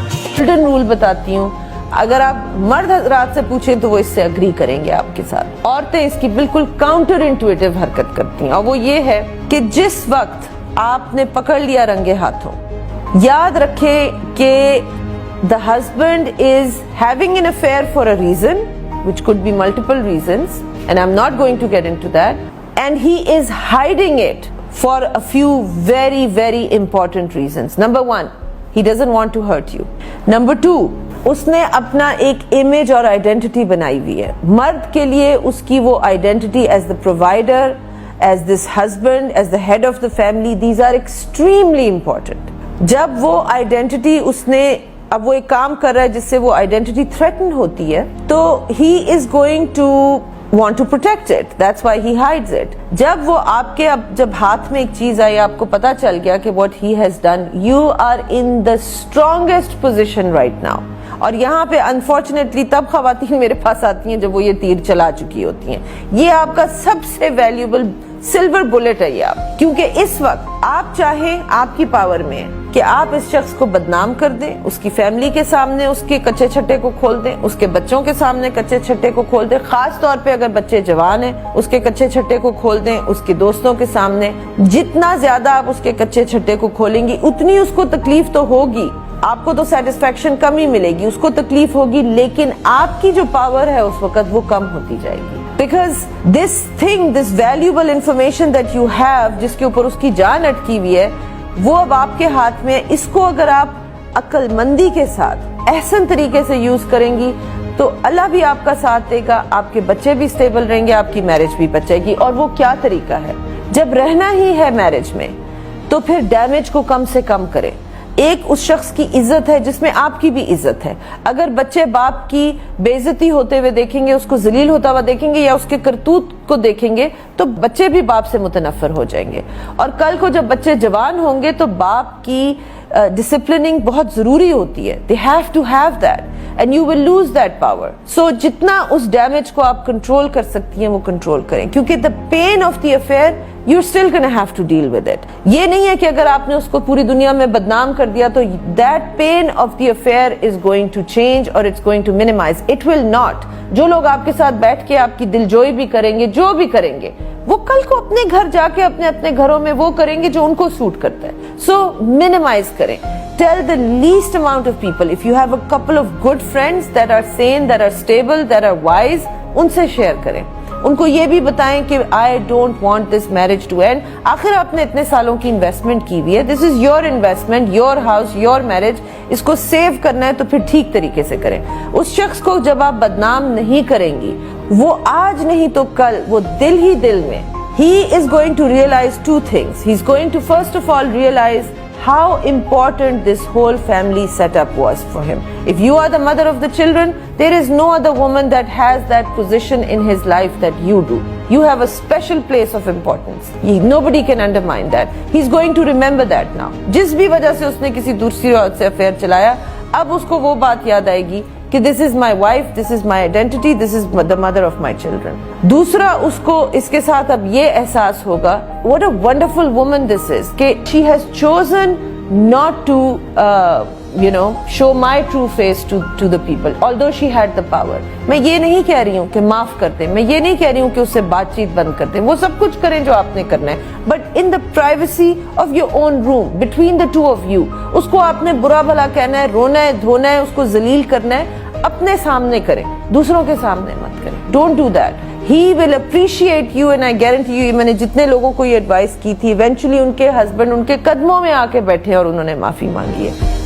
Golden rule बताती हूँ, अगर आप मर्द हजरात से पूछें तो वो इससे अग्री करेंगे आपके साथ। औरतें इसकी बिल्कुल काउंटर इंट्यूटिव हरकत करती हैं, और वो ये है कि जिस वक्त आपने पकड़ लिया रंगे हाथों, याद रखें कि the husband is having an affair for a reason, which could be multiple reasons, and I'm not going to get into that, and he is hiding it for a few very, very important reasons. Number one, he doesn't want to hurt you. Number two, उसने अपना एक image और identity बनाई हुई है। मर्द के लिए उसकी वो identity as the provider, as this husband, as the head of the family, these are extremely important. जब वो आइडेंटिटी उसने, अब वो एक काम कर रहा है जिससे वो आइडेंटिटी थ्रेटन होती है, तो he is going to want to protect it, that's why he hides it. जब वो आपके, अब जब हाथ में एक चीज आई, आपको पता चल गया कि what he has done, you are in the strongest position right now. और यहाँ पे अनफॉर्चुनेटली तब खवातीन मेरे पास आती हैं जब वो ये तीर चला चुकी होती हैं। ये आपका सबसे वैल्यूएबल सिल्वर बुलेट है ये आप, क्योंकि इस वक्त आप चाहें, आपकी पावर में है कि आप इस शख्स को बदनाम कर दें, उसकी फैमिली के सामने उसके कच्चे छट्टे को खोल दें, उसके बच्चों के सामने कच्चे छट्टे को खोल दें, खास तौर पे अगर बच्चे जवान हैं उसके कच्चे छट्टे को खोल दें, उसके दोस्तों के सामने। जितना ज्यादा आप उसके कच्चे छट्टे को खोलेंगी उतनी उसको तकलीफ तो होगी, आपको तो सेटिस्फेक्शन कम ही मिलेगी, उसको तकलीफ होगी, लेकिन आपकी जो पावर है उस वक्त वो कम होती जाएगी। Because this thing, this valuable information that you have, जिसके ऊपर उसकी जान अटकी हुई है, वो अब आपके हाथ में है। इसको अगर आप अक्लमंदी के साथ एहसन तरीके से यूज करेंगी तो अल्लाह भी आपका साथ देगा, आपके बच्चे भी स्टेबल रहेंगे, आपकी मैरिज भी बचेगी। और वो क्या तरीका है, जब रहना ही है मैरिज में तो फिर डैमेज को कम से कम करें। एक उस शख्स की इज्जत है जिसमें आपकी भी इज्जत है। अगर बच्चे बाप की बेइज्जती होते हुए देखेंगे, उसको जलील होता हुआ देखेंगे या उसके करतूत को देखेंगे, तो बच्चे भी बाप से मुतनफर हो जाएंगे। और कल को जब बच्चे जवान होंगे तो बाप की डिसिप्लिनिंग बहुत जरूरी होती है। They have to have that and you will lose that power. So जितना उस डैमेज को आप कंट्रोल कर सकती हैं वो कंट्रोल करें, क्योंकि the pain of the affair you're still gonna have to deal with it. ये नहीं है कि अगर आपने उसको पूरी दुनिया में बदनाम कर दिया तो that pain of the affair is going to change or it's going to minimize. It will not. जो लोग आपके साथ बैठ के आपकी दिलजोई भी करेंगे, जो भी करेंगे, वो कल को अपने घर जाके अपने अपने घरों में वो करेंगे जो उनको सूट करता है। So minimize करें. Tell the least amount of people. If you have a couple of good friends that are sane, that are stable, that are wise, उनसे शेयर करें। उनको ये भी बताएं कि I don't want this marriage to end. आखिर आपने इतने सालों की इन्वेस्टमेंट की हुई है, this is your investment, your house, your marriage, इसको सेव करना है तो फिर ठीक तरीके से करें। उस शख्स को जब आप बदनाम नहीं करेंगी, वो आज नहीं तो कल, वो दिल ही दिल में, he is going to realize two things. He's going to first of all realize how important this whole family setup was for him. If you are the mother of the children, there is no other woman that has that position in his life that you do. You have a special place of importance. Nobody can undermine that. He's going to remember that now. जिस भी वजह से उसने किसी दूसरी औरत से affair चलाया, अब उसको वो बात याद आएगी कि this is my wife, this is my identity, this is the mother of my children. दूसरा, उसको इसके साथ अब ये एहसास होगा, what a wonderful woman this is, कि she has chosen not to show my true face to the people, although she had the power. मैं ये नहीं कह रही हूँ कि माफ कर दें, मैं ये नहीं कह रही हूँ कि उससे बातचीत बंद कर दें, वो सब कुछ करें जो आपने करना है, but in the privacy of your own room, between the two of you, उसको आपने बुरा भला कहना है, रोना है, धोना है, उसको जलील करना है, अपने सामने करें, दूसरों के सामने मत करें। Don't do that. He will appreciate you and I guarantee you, मैंने जितने लोगों को ये एडवाइस की थी, eventually उनके हस्बैंड उनके कदमों में आके बैठे और उन्होंने माफी मांगी है।